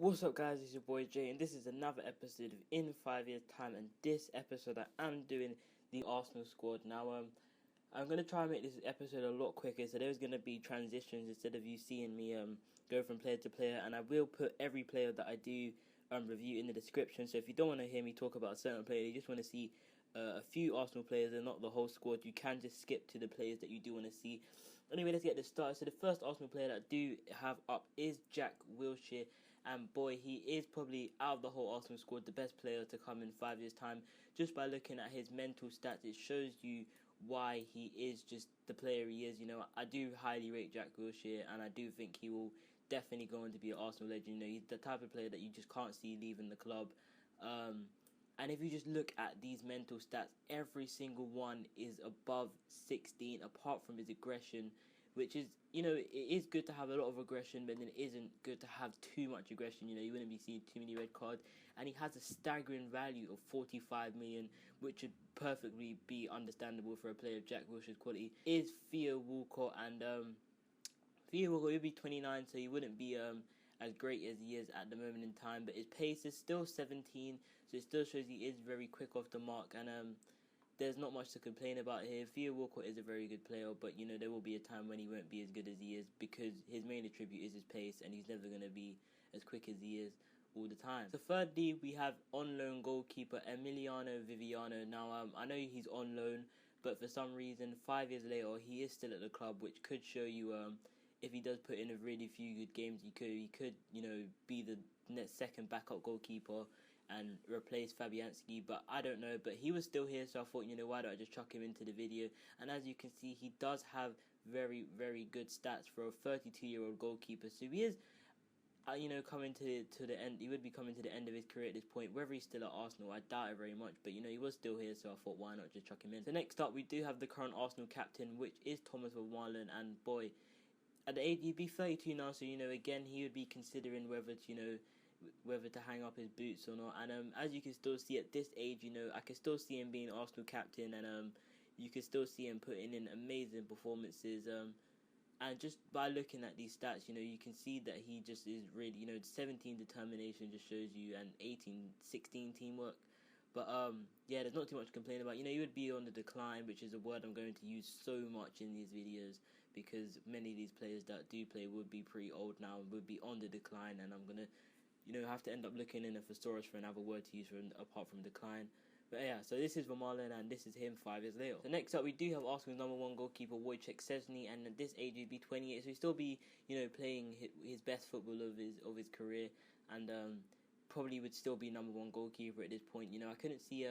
What's up guys, it's your boy Jay and this is another episode of In 5 Years Time, and this episode I am doing the Arsenal squad. Now I'm going to try and make this episode a lot quicker, so there's going to be transitions instead of you seeing me go from player to player, and I will put every player that I do review in the description. So if you don't want to hear me talk about a certain player, you just want to see a few Arsenal players and not the whole squad, you can just skip to the players that you do want to see. Anyway, let's get this started. So the first Arsenal player that I do have up is Jack Wilshire, and boy, he is probably out of the whole Arsenal squad the best player to come in 5 years time. Just by looking at his mental stats, it shows you why he is just the player he is. You know, I do highly rate Jack Wilshire, and I do think he will definitely go on to be an Arsenal legend. You know, he's the type of player that you just can't see leaving the club. And if you just look at these mental stats, every single one is above 16, apart from his aggression, which is, you know, it is good to have a lot of aggression, but then it isn't good to have too much aggression. You know, you wouldn't be seeing too many red cards. And he has a staggering value of 45 million, which would perfectly be understandable for a player of Jack Wilshire's quality. Is Theo Walcoot, and Theo Walcoot would be 29, so he wouldn't be as great as he is at the moment in time, but his pace is still 17, so it still shows he is very quick off the mark, and there's not much to complain about here. Theo Walcoot is a very good player, but you know, there will be a time when he won't be as good as he is, because his main attribute is his pace, and he's never going to be as quick as he is all the time. So thirdly, we have on loan goalkeeper Emiliano Viviano. Now I know he's on loan, but for some reason 5 years later he is still at the club, which could show you if he does put in a really few good games, he could, you know, be the next second backup goalkeeper and replace Fabianski, but I don't know. But he was still here, so I thought, you know, why don't I just chuck him into the video? And as you can see, he does have very, very good stats for a 32-year-old goalkeeper. So he is, you know, coming to the end. He would be coming to the end of his career at this point. Whether he's still at Arsenal, I doubt it very much. But you know, he was still here, so I thought, why not just chuck him in? So next up, we do have the current Arsenal captain, which is Thomas Vermaelen, and boy, at the age, he'd be 32 now, so, you know, again, he would be considering whether to, you know, whether to hang up his boots or not. And as you can still see at this age, you know, I can still see him being Arsenal captain, and you can still see him putting in amazing performances. And just by looking at these stats, you know, you can see that he just is really, you know, 17 determination just shows you, and 16 teamwork. But yeah, there's not too much to complain about. You know, he would be on the decline, which is a word I'm going to use so much in these videos, because many of these players that do play would be pretty old now, would be on the decline, and I'm gonna, you know, have to end up looking in a thesaurus for another word to use for apart from decline. But yeah, so this is Vermaelen, and this is him 5 years later. So next up, we do have Arsenal's #1 goalkeeper, Wojeiech Szczesny, and at this age he'd be 28, so he'd still be, you know, playing his best football of his career, and probably would still be #1 goalkeeper at this point. You know, I couldn't see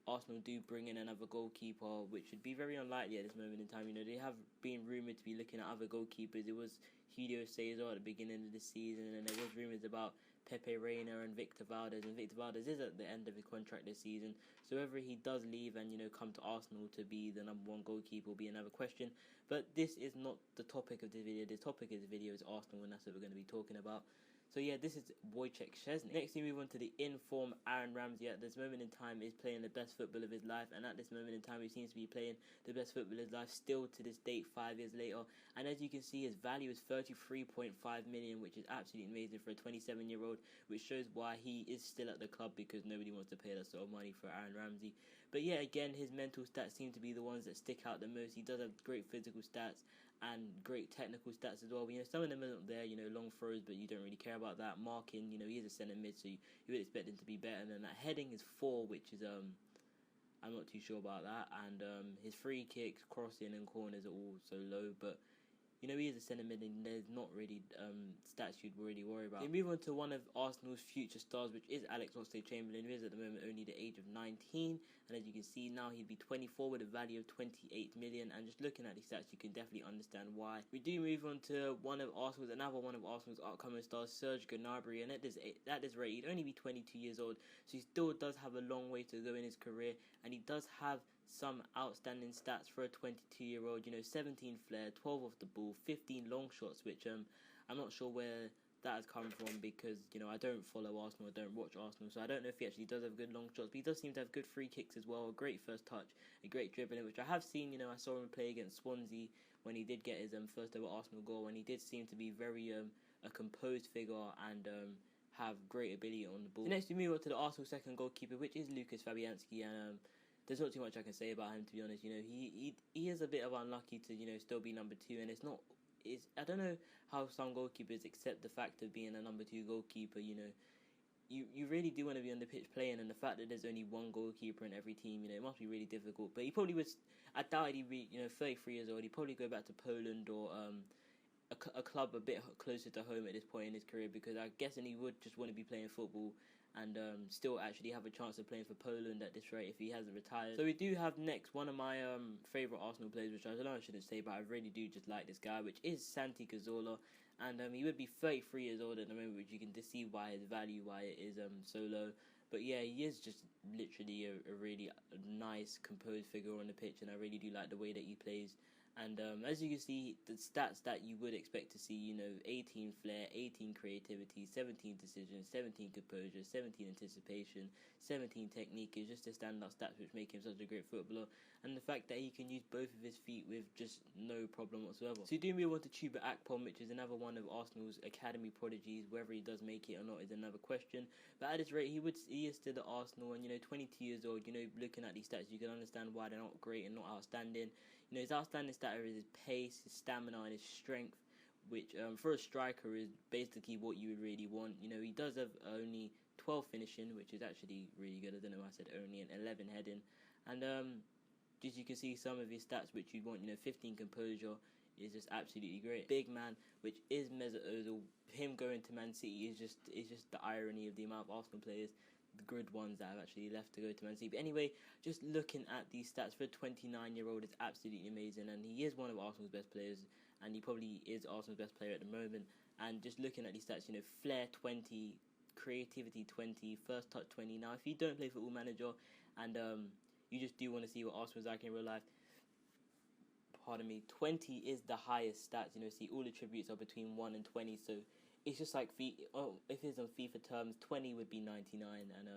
Arsenal do bring in another goalkeeper, which would be very unlikely at this moment in time. You know, they have been rumoured to be looking at other goalkeepers. It was Julio Cesar at the beginning of the season, and there was rumours about Pepe Reina and Victor Valdez, and Victor Valdez is at the end of his contract this season, so whether he does leave and, you know, come to Arsenal to be the #1 goalkeeper will be another question. But this is not the topic of the video. The topic of the video is Arsenal, and that's what we're going to be talking about. So yeah, this is Wojciech Szczesny. Next, we move on to the in-form Aaron Ramsey. At this moment in time, is playing the best football of his life, and at this moment in time, he seems to be playing the best football of his life still to this date, 5 years later. And as you can see, his value is 33.5 million, which is absolutely amazing for a 27-year-old, which shows why he is still at the club, because nobody wants to pay that sort of money for Aaron Ramsey. But yeah, again, his mental stats seem to be the ones that stick out the most. He does have great physical stats and great technical stats as well. But, you know, some of them are not there, you know, long throws, but you don't really care about that. Marking, you know, he is a centre mid, so you would expect him to be better than that. Heading is 4, which is, I'm not too sure about that. And his free kicks, crossing and corners are all so low, but you know, he is a centre mid, and there's not really stats you'd really worry about. We move on to one of Arsenal's future stars, which is Alex Oxlade-Chamberlin, who is at the moment only the age of 19. And as you can see now, he'd be 24 with a value of 28 million. And just looking at these stats, you can definitely understand why. We do move on to another one of Arsenal's upcoming stars, Serge Gnabry. And at this rate, he'd only be 22 years old, so he still does have a long way to go in his career. And he does have some outstanding stats for a 22-year-old, you know, 17 flair, 12 off the ball, 15 long shots, which I'm not sure where that has come from, because, you know, I don't follow Arsenal, I don't watch Arsenal, so I don't know if he actually does have good long shots, but he does seem to have good free kicks as well, a great first touch, a great dribbling, which I have seen. You know, I saw him play against Swansea when he did get his first ever Arsenal goal, and he did seem to be very a composed figure, and have great ability on the ball. So next we move on to the Arsenal second goalkeeper, which is Lukasz Fabianski, and there's not too much I can say about him, to be honest. You know, he is a bit of unlucky to, you know, still be number 2, and I don't know how some goalkeepers accept the fact of being a number 2 goalkeeper. You know, you really do want to be on the pitch playing, and the fact that there's only one goalkeeper in every team, you know, it must be really difficult. But he probably was, I doubt he'd be, you know, 33 years old. He'd probably go back to Poland or a club a bit closer to home at this point in his career, because I'm guessing he would just want to be playing football and still actually have a chance of playing for Poland at this rate if he hasn't retired. So we do have next one of my favourite Arsenal players, which I don't know I shouldn't say, but I really do just like this guy, which is Santi Cazorla. And he would be 33 years old at the moment, which you can just see why his value, why it is so low. But yeah, he is just literally a really nice, composed figure on the pitch, and I really do like the way that he plays. And as you can see, the stats that you would expect to see, you know, 18 flair, 18 creativity, 17 decisions, 17 composure, 17 anticipation, 17 technique is just the standout stats which make him such a great footballer. And the fact that he can use both of his feet with just no problem whatsoever. So you do move on to Chuba Akpom, which is another one of Arsenal's academy prodigies. Whether he does make it or not is another question. But at this rate, he is still at Arsenal, and, you know, 22 years old, you know, looking at these stats, you can understand why they're not great and not outstanding. You know, his outstanding stat is his pace, his stamina, and his strength, which for a striker is basically what you would really want. You know, he does have only 12 finishing, which is actually really good. I don't know why I said only, and 11 heading. And as you can see, some of his stats which you want, you know, 15 composure is just absolutely great. Big man, which is Mesut Ozil. Him going to Man City is just the irony of the amount of Arsenal players, the good ones that have actually left to go to Man City. But anyway, just looking at these stats for a 29-year-old is absolutely amazing, and he is one of Arsenal's best players, and he probably is Arsenal's best player at the moment. And just looking at these stats, you know, flair 20, creativity 20, first touch 20. Now, if you don't play Football Manager and you just do want to see what Arsenal's like in real life, 20 is the highest stats. You know, see, all attributes are between 1 and 20, so it's just like if it's on FIFA terms, 20 would be 99, and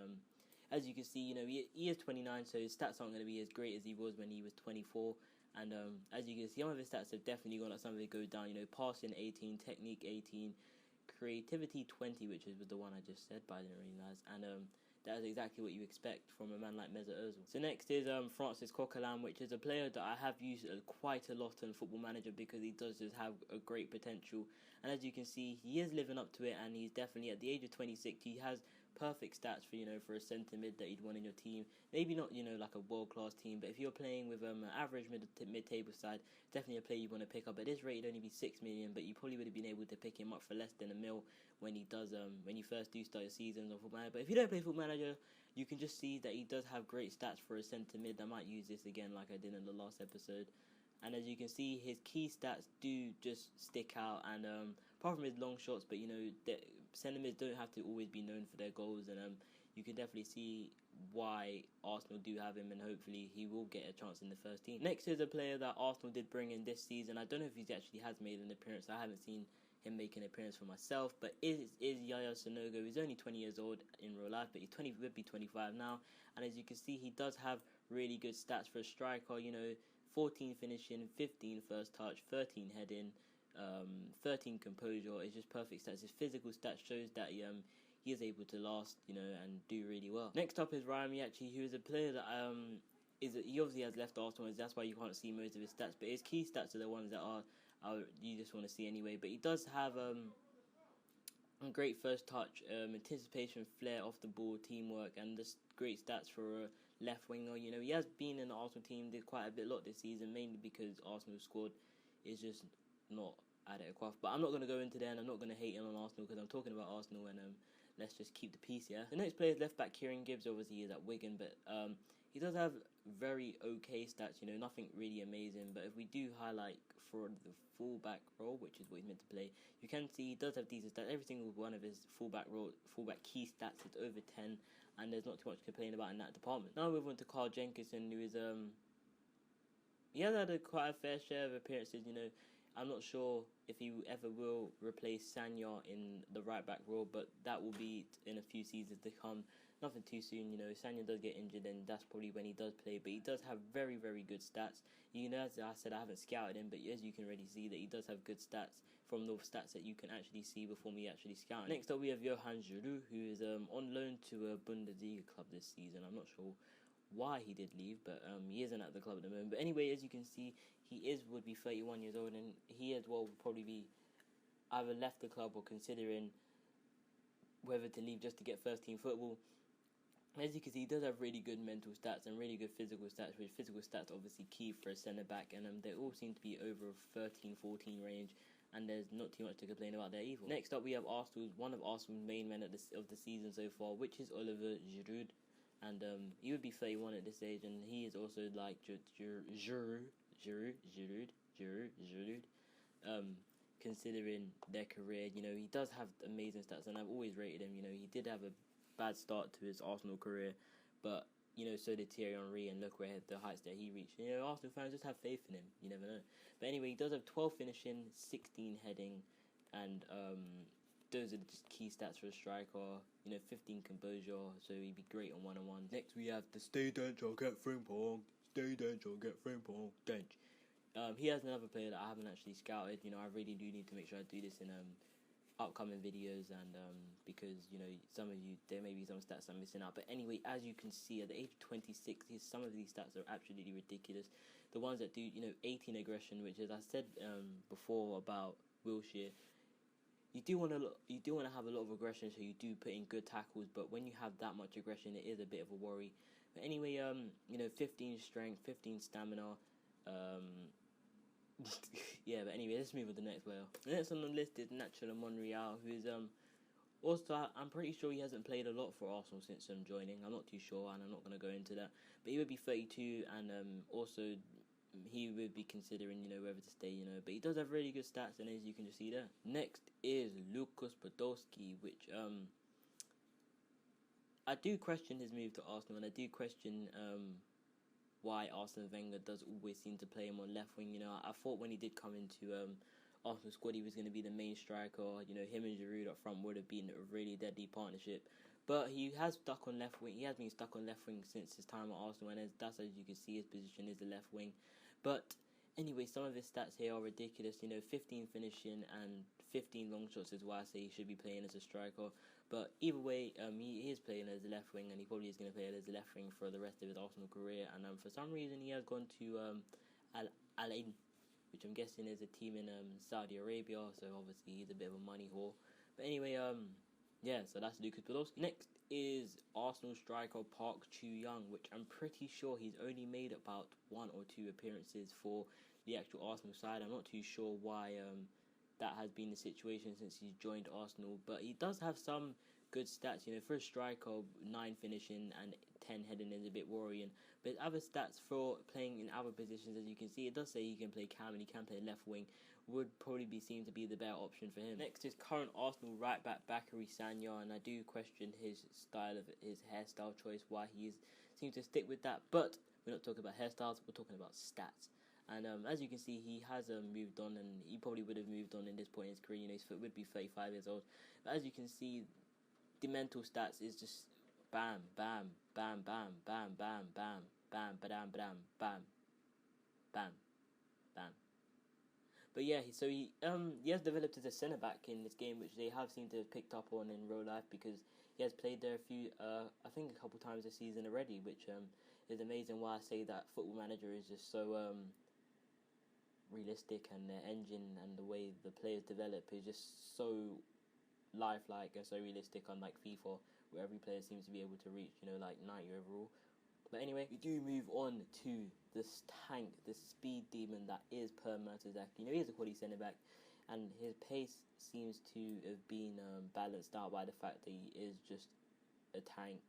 as you can see, you know, he is 29, so his stats aren't going to be as great as he was when he was 24, and as you can see, some of his stats have definitely gone up, some of it go down. You know, passing 18, technique 18, creativity 20, which is the one I just said, but I didn't realise, and that is exactly what you expect from a man like Mesut Ozil. So next is Francis Coquelin, which is a player that I have used quite a lot on Football Manager because he does just have a great potential. And as you can see, he is living up to it, and he's definitely, at the age of 26, he has perfect stats for, you know, for a centre mid that you'd want in your team. Maybe not, you know, like a world-class team, but if you're playing with an average mid-table side, definitely a player you want to pick up. At this rate, it'd only be 6 million, but you probably would have been able to pick him up for less than £1 million when he does, when you first do start your seasons on Football Manager. But if you don't play Football Manager, you can just see that he does have great stats for a centre mid. I might use this again like I did in the last episode. And as you can see, his key stats do just stick out. And apart from his long shots, but, you know, centre mids don't have to always be known for their goals. And you can definitely see why Arsenal do have him, and hopefully he will get a chance in the first team. Next is a player that Arsenal did bring in this season. I don't know if he actually has made an appearance. I haven't seen him make an appearance for myself, but is Yaya Sanogo. He's only 20 years old in real life, but he's would be 25 now. And as you can see, he does have really good stats for a striker. You know, 14 finishing, 15 first touch, 13 heading, 13 composure. It's just perfect stats. His physical stats shows that he is able to last, you know, and do really well. Next up is Ryo Miyachi, who is a player that he obviously has left Arsenal, and that's why you can't see most of his stats. But his key stats are the ones that you just want to see anyway. But he does have a great first touch, anticipation, flair off the ball, teamwork, and just great stats for a left winger. You know, he has been in the Arsenal team, did quite a lot this season, mainly because Arsenal's squad is just not adequate. But I'm not going to go into there, and I'm not going to hate on Arsenal because I'm talking about Arsenal, and let's just keep the peace, yeah? The next player is left back Kieran Gibbs. Obviously, he is at Wigan, but he does have very okay stats, you know, nothing really amazing. But if we do highlight for the fullback role, which is what he's meant to play, you can see he does have decent stats. Every single one of his fullback key stats is over 10, and there's not too much to complain about in that department. Now we move on to Carl Jenkinson, who is he has had quite a fair share of appearances. You know, I'm not sure if he ever will replace Sagna in the right back role, but that will be in a few seasons to come. Nothing too soon, you know. Sagna does get injured, and that's probably when he does play. But he does have very, very good stats. You know, as I said, I haven't scouted him, but as you can already see that he does have good stats from the stats that you can actually see before me actually scout. Next up, we have Johan Djourou, who is on loan to a Bundesliga club this season. I'm not sure why he did leave, but he isn't at the club at the moment. But anyway, as you can see, would be 31 years old, and he as well will probably be either left the club or considering whether to leave just to get first team football. As you can see, he does have really good mental stats and really good physical stats, which physical stats obviously key for a centre-back, and they all seem to be over 13-14 range, and there's not too much to complain about there either. Next up, we have one of Arsenal's main men of the season so far, which is Olivier Giroud, and he would be 31 at this age, and he is also like Giroud, considering their career. You know, he does have amazing stats, and I've always rated him. You know, he did have a bad start to his Arsenal career, but you know, so did Thierry Henry, and look where the heights that he reached. You know, Arsenal fans just have faith in him. You never know. But anyway, he does have 12 finishing, 16 heading, and those are just key stats for a striker. You know, 15 composure, so he'd be great on one-on-one. Next, we have the stay dench or get Frimpong. Stay dench or get Frimpong. Dench. He has another player that I haven't actually scouted. You know, I really do need to make sure I do this in upcoming videos, and because you know, some of you, there may be some stats I'm missing out. But anyway, as you can see, at the age of 26, some of these stats are absolutely ridiculous. The ones that do, you know, 18 aggression, which, as I said before about Wilshire, you do want to have a lot of aggression, so you do put in good tackles. But when you have that much aggression, it is a bit of a worry. But anyway, you know, 15 strength, 15 stamina. Yeah, but anyway, let's move on to the next player. The next on the list is Natcho Monreal, who is also, I'm pretty sure he hasn't played a lot for Arsenal since joining. I'm not too sure, and I'm not going to go into that. But he would be 32, and also he would be considering, you know, whether to stay, you know. But he does have really good stats, and as you can just see there. Next is Lukas Podolski, which I do question his move to Arsenal, and I do question why Arsene Wenger does always seem to play him on left wing. You know, I thought when he did come into Arsenal squad, he was going to be the main striker. You know, him and Giroud up front would have been a really deadly partnership. But he has stuck on left wing. He has been stuck on left wing since his time at Arsenal, and that's, as you can see, his position is the left wing. But anyway, some of his stats here are ridiculous. You know, 15 finishing and 15 long shots is why I say he should be playing as a striker. But either way, he is playing as a left wing, and he probably is going to play as a left wing for the rest of his Arsenal career. And for some reason, he has gone to Al Ain, which I'm guessing is a team in Saudi Arabia. So obviously, he's a bit of a money whore. But anyway, yeah, so that's Lukas Podolski. Next is Arsenal striker Park Chu Young, which I'm pretty sure he's only made about 1 or 2 appearances for the actual Arsenal side. I'm not too sure why that has been the situation since he's joined Arsenal, but he does have some good stats. You know, for a striker, 9 finishing and 10 heading is a bit worrying. But other stats for playing in other positions, as you can see, it does say he can play cam and he can play left wing, would probably seem to be the better option for him. Next is current Arsenal right back Bacary Sagna, and I do question his hairstyle choice, why he seems to stick with that. But we're not talking about hairstyles, we're talking about stats. And as you can see, he has moved on, and he probably would have moved on in this point in his career. You know, he would be 35 years old. But as you can see, the mental stats is just bam, bam, bam, bam, bam, bam, bam, bam, bam, bam, bam, bam, bam. But yeah, so he has developed as a centre back in this game, which they have seemed to have picked up on in real life, because he has played there I think a couple times this season already, which is amazing. Why I say that Football Manager is just so realistic, and the engine and the way the players develop is just so lifelike and so realistic, unlike FIFA, where every player seems to be able to reach, you know, like 90 overall. But anyway, we do move on to this tank, this speed demon that is Mertasacker. You know, he is a quality centre back, and his pace seems to have been balanced out by the fact that he is just a tank.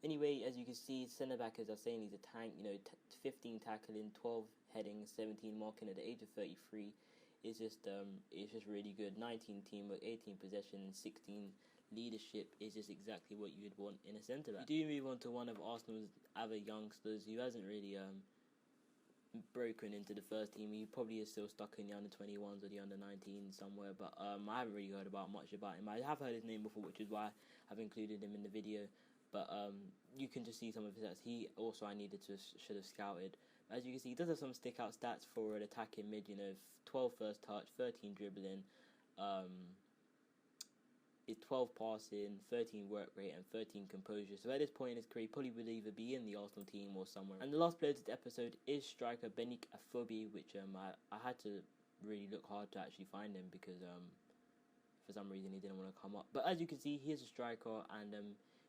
Anyway, as you can see, centre back, as I was saying, he's a tank. You know, 15 tackling, 12 heading, 17 marking at the age of 33. It's just really good. 19 teamwork, 18 possession, 16 leadership is just exactly what you would want in a centre back. We do move on to one of Arsenal's other youngsters who hasn't really broken into the first team. He probably is still stuck in the under-21s or the under-19s somewhere, but I haven't really heard much about him. I have heard his name before, which is why I've included him in the video. But you can just see some of his stats. Should have scouted. As you can see, he does have some stick-out stats for an attacking mid. You know, 12 first touch, 13 dribbling, It's 12 passing, 13 work rate, and 13 composure. So at this point in his career, he probably would either be in the Arsenal team or somewhere. And the last player of this episode is striker Benik Afobe, which I had to really look hard to actually find him because for some reason he didn't want to come up. But as you can see, he is a striker, and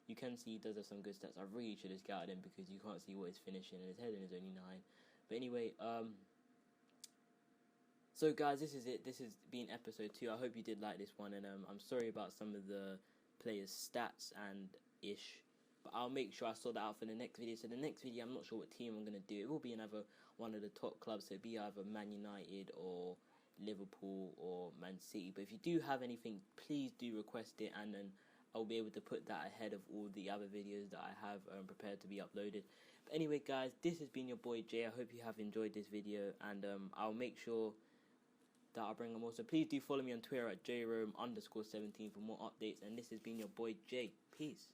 you can see he does have some good stats. I really should have scouted him because you can't see what he's finishing, and his heading is only 9. But anyway, so guys, this is it. This has been episode 2. I hope you did like this one, and I'm sorry about some of the players' stats and ish, but I'll make sure I sort that out for the next video. So the next video, I'm not sure what team I'm going to do. It will be another one of the top clubs, so it'll be either Man United or Liverpool or Man City. But if you do have anything, please do request it, and then I'll be able to put that ahead of all the other videos that I have prepared to be uploaded. But anyway, guys, this has been your boy Jay. I hope you have enjoyed this video, and I'll make sure that I'll bring them all. So please do follow me on Twitter at jrome_17 for more updates. And this has been your boy Jay. Peace.